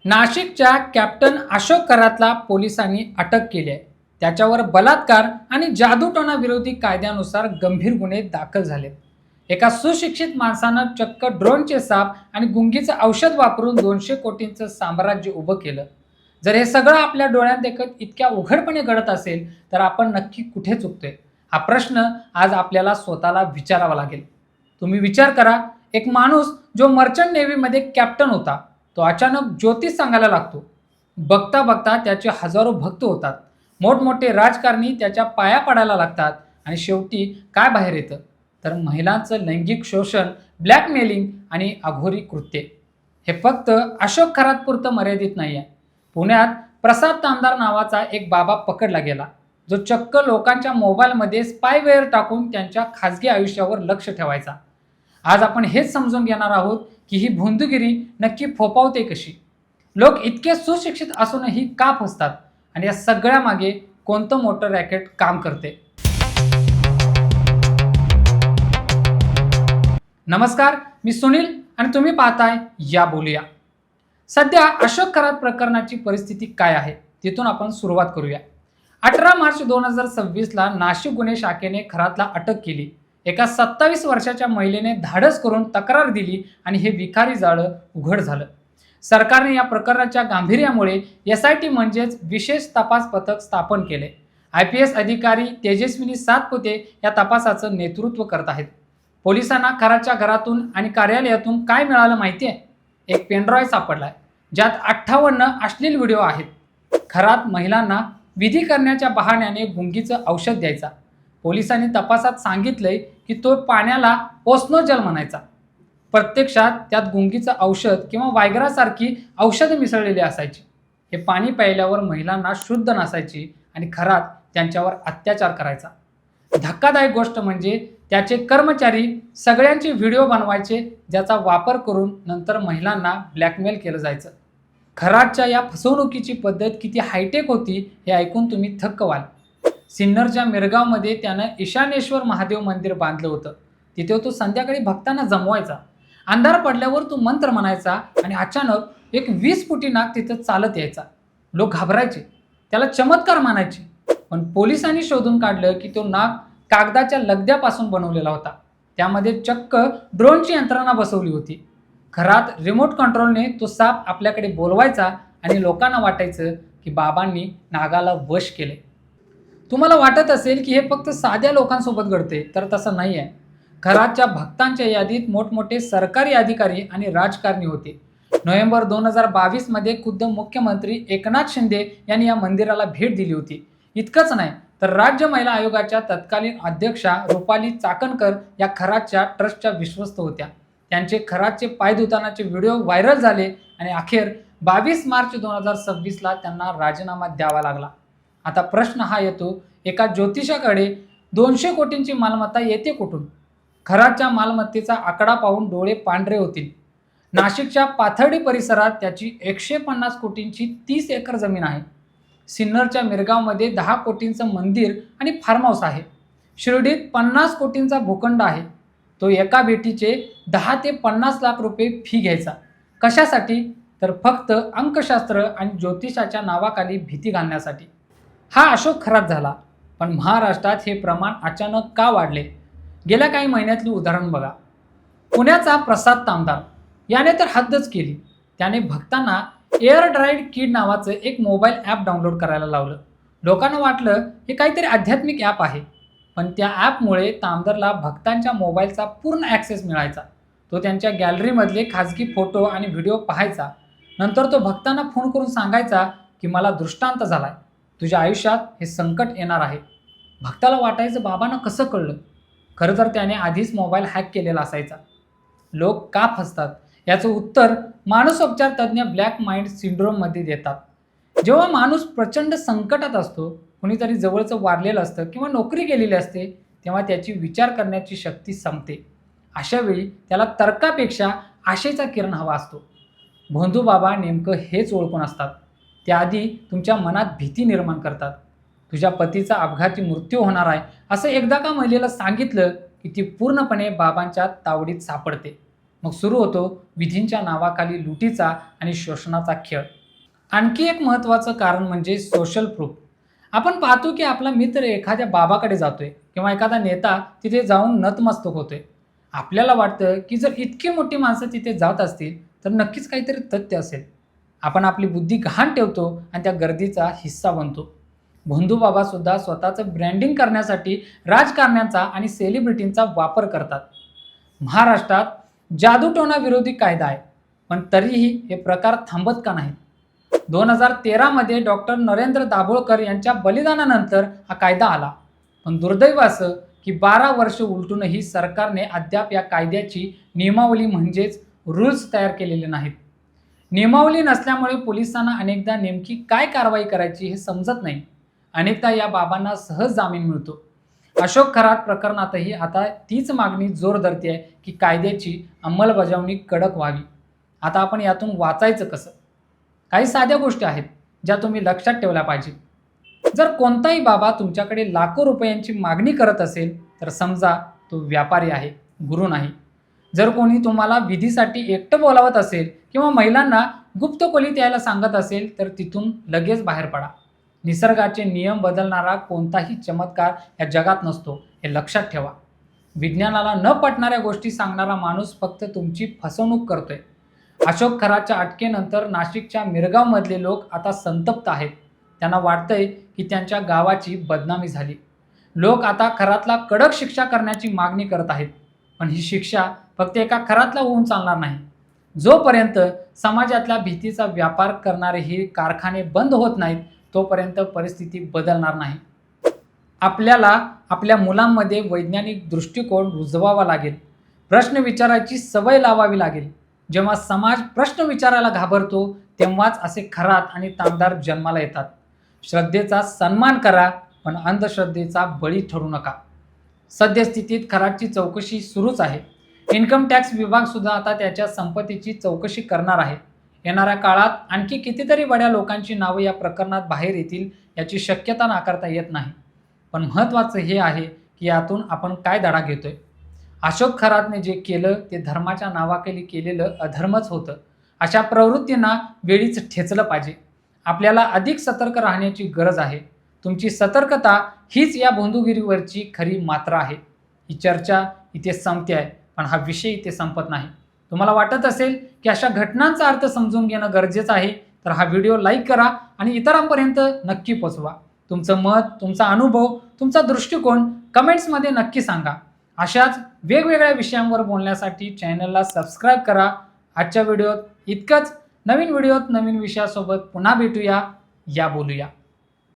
नाशिकच्या कॅप्टन अशोक करातला पोलिसांनी अटक केली आहे. त्याच्यावर बलात्कार आणि जादूटोणा विरोधी कायद्यानुसार गंभीर गुन्हे दाखल झालेत. एका सुशिक्षित माणसानं चक्क ड्रोनचे साप आणि गुंगीचं औषध वापरून 200 कोटींचं साम्राज्य उभं केलं. जर हे सगळं आपल्या डोळ्यात देखत इतक्या उघडपणे घडत असेल तर आपण नक्की कुठे चुकतोय, हा प्रश्न आज आपल्याला स्वतःला विचारावा लागेल. तुम्ही विचार करा, एक माणूस जो मर्चंट नेव्हीमध्ये कॅप्टन होता, तो अचानक ज्योतिष सांगायला लागतो. बघता बघता त्याचे हजारो भक्त होतात. मोठमोठे राजकारणी त्याच्या पाया पडायला लागतात आणि शेवटी काय बाहेर येतं तर महिलांचं लैंगिक शोषण, ब्लॅकमेलिंग आणि अघोरी कृत्ये. हे फक्त अशोक खरातपुरतं मर्यादित नाही आहे. पुण्यात प्रसाद तामदार नावाचा एक बाबा पकडला गेला, जो चक्क लोकांच्या मोबाईलमध्ये स्पायवेअर टाकून त्यांच्या खाजगी आयुष्यावर लक्ष ठेवायचा. आज आपण हेच समजून घेणार आहोत की ही भोंदूगिरी नक्की फोपावते कशी, लोक इतके सुशिक्षित असूनही का फसतात आणि या सगळ्या मागे कोणतं मोठं रॅकेट काम करते. नमस्कार, मी सुनील आणि तुम्ही पाहताय या बोलूया. सध्या अशोक खरात प्रकरणाची परिस्थिती काय आहे तिथून आपण सुरुवात करूया. 18 मार्च 2026ला नाशिक गुन्हे शाखेने खरातला अटक केली. एका 27 वर्षाच्या महिलेने धाडस करून तक्रार दिली आणि हे विखारी जाळं उघड झालं. सरकारने या प्रकरणाच्या गांभीर्यामुळे SIT म्हणजेच विशेष तपास पथक स्थापन केले. IPS अधिकारी तेजस्विनी सातपुते या तपासाचं नेतृत्व करत आहेत. पोलिसांना खरातच्या घरातून आणि कार्यालयातून काय मिळालं माहिती आहे? एक पेनड्राईव्ह सापडलाय, ज्यात 58 अश्लील व्हिडिओ आहेत. खरात महिलांना विधी करण्याच्या बहाण्याने गुंगीचं औषध द्यायचा. पोलिसांनी तपासात सांगितलंय की तो पाण्याला ओस्नोजल म्हणायचा. प्रत्यक्षात त्यात गुंगीचं औषध किंवा वायग्रासारखी औषधं मिसळलेली असायची. हे पाणी प्यायल्यावर महिलांना शुद्ध नसायची आणि खरात त्यांच्यावर अत्याचार करायचा. धक्कादायक गोष्ट म्हणजे त्याचे कर्मचारी सगळ्यांचे व्हिडिओ बनवायचे, ज्याचा वापर करून नंतर महिलांना ब्लॅकमेल केलं जायचं. खरातच्या या फसवणुकीची पद्धत किती हायटेक होती हे ऐकून तुम्ही थक्क व्हाल. सिन्नरच्या मिरगावमध्ये त्यानं ईशानेश्वर महादेव मंदिर बांधलं होतं. तिथे तो संध्याकाळी भक्तांना जमवायचा. अंधार पडल्यावर तो मंत्र म्हणायचा आणि अचानक एक 20 फुटी नाग तिथं चालत यायचा. लोक घाबरायचे, त्याला चमत्कार मानायचे. पण पोलिसांनी शोधून काढलं की तो नाग कागदाच्या लगद्यापासून बनवलेला होता. त्यामध्ये चक्क ड्रोनची यंत्रणा बसवली होती. खरात रिमोट कंट्रोलने तो साप आपल्याकडे बोलवायचा आणि लोकांना वाटायचं की बाबांनी नागाला वश केले. तुम्हाला वाटत असेल की हे फक्त साध्या लोकांसोबत घडते, तर तसं नाही आहे. खरातच्या भक्तांच्या यादीत मोठमोठे सरकारी अधिकारी आणि राजकारणी होते. नोव्हेंबर 2022 मध्ये खुद्द मुख्यमंत्री एकनाथ शिंदे यांनी या मंदिराला भेट दिली होती. इतकंच नाही तर राज्य महिला आयोगाच्या तत्कालीन अध्यक्षा रुपाली चाकणकर या खरातच्या ट्रस्टच्या विश्वस्त होत्या. त्यांचे खरातचे पाय धुतानाचे व्हिडिओ व्हायरल झाले आणि अखेर 22 मार्च 2026ला त्यांना राजीनामा द्यावा लागला. आता प्रश्न हा येतो, एका ज्योतिषाकडे 200 कोटींची मालमत्ता येते कुठून? खरातच्या मालमत्तेचा आकडा पाहून डोळे पांढरे होतील. नाशिकच्या पाथर्डी परिसरात त्याची 150 कोटींची 30 एकर जमीन आहे. सिन्नरच्या मिरगावमध्ये 10 कोटींचं मंदिर आणि फार्म हाऊस आहे. शिर्डीत 50 कोटींचा भूखंड आहे. तो एका भेटीचे 10 ते 50 लाख रुपये फी घ्यायचा. कशासाठी? तर फक्त अंकशास्त्र आणि ज्योतिषाच्या नावाखाली भीती घालण्यासाठी. हा अशोक खरात झाला. पण महाराष्ट्रात हे प्रमाण अचानक का वाढले? गेल्या काही महिन्यातली उदाहरण बघा. पुण्याचा प्रसाद तामदार याने तर हद्दच केली. त्याने भक्तांना एअर ड्राईड किड नावाचं एक मोबाईल ॲप डाउनलोड करायला लावलं. लोकांना वाटलं हे काहीतरी आध्यात्मिक ॲप आहे. पण त्या ॲपमुळे तामदारला भक्तांच्या मोबाईलचा पूर्ण ॲक्सेस मिळायचा. तो त्यांच्या गॅलरीमधले खाजगी फोटो आणि व्हिडिओ पाहायचा. नंतर तो भक्तांना फोन करून सांगायचा की मला दृष्टांत झालाय, तुझ्या आयुष्यात हे संकट येणार आहे. भक्ताला वाटायचं बाबांना कसं कळलं? खरं तर त्याने आधीच मोबाईल हॅक केलेला असायचा. लोक का फसतात याचं उत्तर मानसोपचार तज्ज्ञ ब्लॅक माइंड सिंड्रोममध्ये देतात. जेव्हा माणूस प्रचंड संकटात असतो, कुणीतरी जवळचं वारलेलं असतं किंवा नोकरी गेलेली असते, तेव्हा त्याची विचार करण्याची शक्ती संपते. अशा वेळी त्याला तर्कापेक्षा आशेचा किरण हवा असतो. भोंदू बाबा नेमकं हेच ओळखून असतात. त्याआधी तुमच्या मनात भीती निर्माण करतात. तुझ्या पतीचा अपघाती मृत्यू होणार आहे असं एकदा का महिलेला सांगितलं की ती पूर्णपणे बाबांच्या तावडीत सापडते. मग सुरू होतो विधींच्या नावाखाली लुटीचा आणि शोषणाचा खेळ. आणखी एक महत्त्वाचं कारण म्हणजे सोशल प्रूफ. आपण पाहतो की आपला मित्र एखाद्या बाबाकडे जातोय किंवा एखादा नेता तिथे जाऊन नतमस्तक होतोय. आपल्याला वाटतं की जर इतकी मोठी माणसं तिथे जात असतील तर नक्कीच काहीतरी तथ्य असेल. आपण आपली बुद्धी गहाण ठेवतो आणि त्या गर्दीचा हिस्सा बनतो. भोंदूबाबा सुद्धा स्वतःचं ब्रँडिंग करण्यासाठी राजकारण्यांचा आणि सेलिब्रिटींचा वापर करतात. महाराष्ट्रात जादूटोणा विरोधी कायदा आहे, पण तरीही हे प्रकार थांबत का नाहीत? 2013 डॉक्टर नरेंद्र दाभोळकर यांच्या बलिदानानंतर हा कायदा आला. पण दुर्दैव असं की 12 वर्ष उलटूनही सरकारने अद्याप या कायद्याची नियमावली म्हणजेच रूल्स तयार केलेले नाहीत. नियमावली नसल्यामुळे पोलिसांना अनेकदा नेमकी काय कारवाई करायची हे समजत नाही. अनेकदा या बाबांना सहज जामीन मिळतो. अशोक खरात प्रकरणातही आता तीच मागणी जोर धरते की कायद्याची अंमलबजावणी कडक व्हावी. आता आपण यातून वाचायचं कसं? काही साध्या गोष्टी आहेत ज्या तुम्ही लक्षात ठेवल्या पाहिजे. जर कोणताही बाबा तुमच्याकडे लाखो रुपयांची मागणी करत असेल तर समजा तो व्यापारी आहे, गुरु नाही. जर कोणी तुम्हाला विधीसाठी एकटं बोलावत असेल किंवा महिलांना गुप्त खोलीत यायला सांगत असेल तर तिथून लगेच बाहेर पडा. निसर्गाचे नियम बदलणारा कोणताही चमत्कार या जगात नसतो, हे लक्षात ठेवा. विज्ञानाला न पटणाऱ्या गोष्टी सांगणारा माणूस फक्त तुमची फसवणूक करतोय. अशोक खराच्या अटकेनंतर नाशिकच्या मिरगावमधले लोक आता संतप्त आहेत. त्यांना वाटतंय की त्यांच्या गावाची बदनामी झाली. लोक आता खरातला कडक शिक्षा करण्याची मागणी करत आहेत. पण ही शिक्षा फक्त एका खरातला होऊन चालणार नाही. जोपर्यंत समाजातल्या भीतीचा व्यापार करणारे हे कारखाने बंद होत नाहीत तोपर्यंत परिस्थिती बदलणार नाही. आपल्याला आपल्या मुलांमध्ये वैज्ञानिक दृष्टिकोन रुजवावा लागेल. प्रश्न विचारायची सवय लावावी लागेल. जेव्हा समाज प्रश्न विचारायला घाबरतो तेव्हाच असे खरात आणि तामदार जन्माला येतात. श्रद्धेचा सन्मान करा, पण अंधश्रद्धेचा बळी ठरू नका. सद्यस्थितीत खरातची चौकशी सुरूच आहे. इन्कम टॅक्स विभाग सुद्धा आता त्याच्या संपत्तीची चौकशी करणार आहे. येणाऱ्या काळात आणखी कितीतरी बड्या लोकांची नावं या प्रकरणात बाहेर येतील याची शक्यता नाकारता येत नाही. पण महत्त्वाचं हे आहे की यातून आपण काय धडा घेतोय. अशोक खरातने जे केलं ते धर्माच्या नावाखाली केलेलं अधर्मच होतं. अशा प्रवृत्तींना वेळीच ठेचलं पाहिजे. आपल्याला अधिक सतर्क राहण्याची गरज आहे. तुमची सतर्कता हीच या भोंदूगिरीवरची खरी मात्रा आहे. ही चर्चा इथे संपते आहे, पण हा विषय इथे संपत नाही. तुम्हाला वाटत असेल की अशा घटनांचा अर्थ समजून घेणं गरजेचं आहे तर हा व्हिडिओ लाईक करा आणि इतरांपर्यंत नक्की पोचवा. तुमचं मत, तुमचा अनुभव, तुमचा दृष्टिकोन कमेंट्समध्ये नक्की सांगा. अशाच वेगवेगळ्या विषयांवर बोलण्यासाठी चॅनलला सबस्क्राईब करा. आजच्या व्हिडिओत इतकंच. नवीन व्हिडिओत नवीन विषयासोबत पुन्हा भेटूया. या बोलूया.